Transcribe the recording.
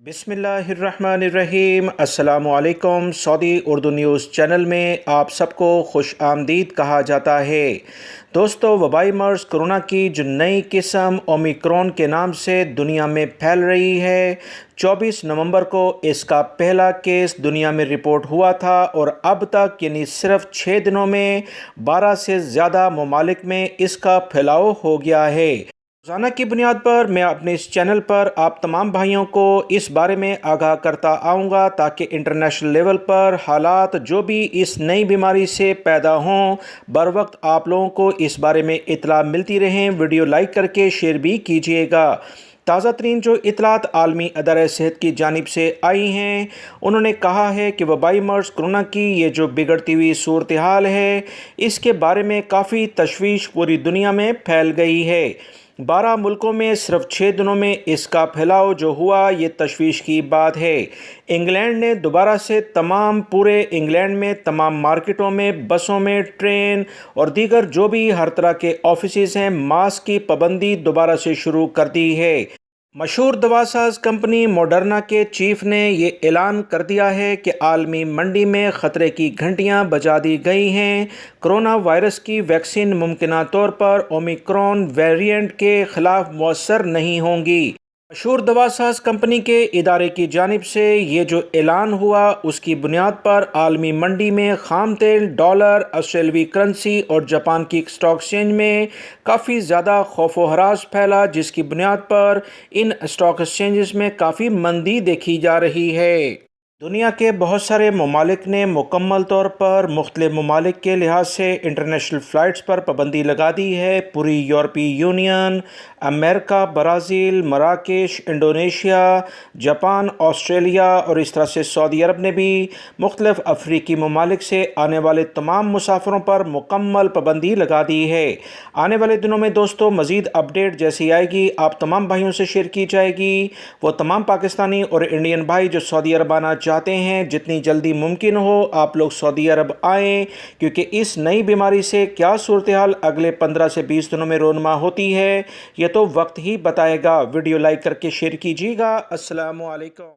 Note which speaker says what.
Speaker 1: بسم اللہ الرحمن الرحیم۔ السلام علیکم۔ سعودی اردو نیوز چینل میں آپ سب کو خوش آمدید کہا جاتا ہے۔ دوستو، وبائی مرض کرونا کی جو نئی قسم اومیکرون کے نام سے دنیا میں پھیل رہی ہے، 24 نومبر کو اس کا پہلا کیس دنیا میں رپورٹ ہوا تھا اور اب تک یعنی صرف 6 دنوں میں 12 سے زیادہ ممالک میں اس کا پھیلاؤ ہو گیا ہے۔ روزانہ کی بنیاد پر میں اپنے اس چینل پر آپ تمام بھائیوں کو اس بارے میں آگاہ کرتا آؤں گا تاکہ انٹرنیشنل لیول پر حالات جو بھی اس نئی بیماری سے پیدا ہوں بر وقت آپ لوگوں کو اس بارے میں اطلاع ملتی رہیں۔ ویڈیو لائک کر کے شیئر بھی کیجیے گا۔ تازہ ترین جو اطلاعات عالمی ادارہ صحت کی جانب سے آئی ہیں، انہوں نے کہا ہے کہ وبائی مرض کرونا کی یہ جو بگڑتی ہوئی صورتحال ہے، اس کے بارے میں کافی تشویش پوری دنیا میں پھیل گئی ہے۔ 12 ملکوں میں صرف 6 دنوں میں اس کا پھیلاؤ جو ہوا، یہ تشویش کی بات ہے۔ انگلینڈ نے دوبارہ سے پورے انگلینڈ میں تمام مارکیٹوں میں، بسوں میں، ٹرین اور دیگر جو بھی ہر طرح کے آفیسز ہیں، ماسک کی پابندی دوبارہ سے شروع کر دی ہے۔ مشہور دوا ساز کمپنی موڈرنا کے چیف نے یہ اعلان کر دیا ہے کہ عالمی منڈی میں خطرے کی گھنٹیاں بجا دی گئی ہیں۔ کرونا وائرس کی ویکسین ممکنہ طور پر اومیکرون ویریئنٹ کے خلاف مؤثر نہیں ہوں گی۔ مشہور دوا ساز کمپنی کے ادارے کی جانب سے یہ جو اعلان ہوا، اس کی بنیاد پر عالمی منڈی میں خام تیل، ڈالر، آسٹریلوی کرنسی اور جاپان کی اسٹاک ایکسچینج میں کافی زیادہ خوف و ہراس پھیلا، جس کی بنیاد پر ان اسٹاک ایکسچینجز میں کافی مندی دیکھی جا رہی ہے۔ دنیا کے بہت سارے ممالک نے مکمل طور پر مختلف ممالک کے لحاظ سے انٹرنیشنل فلائٹس پر پابندی لگا دی ہے۔ پوری یورپی یونین، امریکہ، برازیل، مراکش، انڈونیشیا، جاپان، آسٹریلیا اور اس طرح سے سعودی عرب نے بھی مختلف افریقی ممالک سے آنے والے تمام مسافروں پر مکمل پابندی لگا دی ہے۔ آنے والے دنوں میں دوستو مزید اپڈیٹ جیسی آئے گی آپ تمام بھائیوں سے شیئر کی جائے گی۔ وہ تمام پاکستانی اور انڈین بھائی جو سعودی عرب آنا چاہتے ہیں، جتنی جلدی ممکن ہو آپ لوگ سعودی عرب آئیں، کیونکہ اس نئی بیماری سے کیا صورتحال اگلے 15 سے 20 دنوں میں رونما ہوتی ہے، یہ تو وقت ہی بتائے گا۔ ویڈیو لائک کر کے شیئر کیجیے گا۔ السلام علیکم۔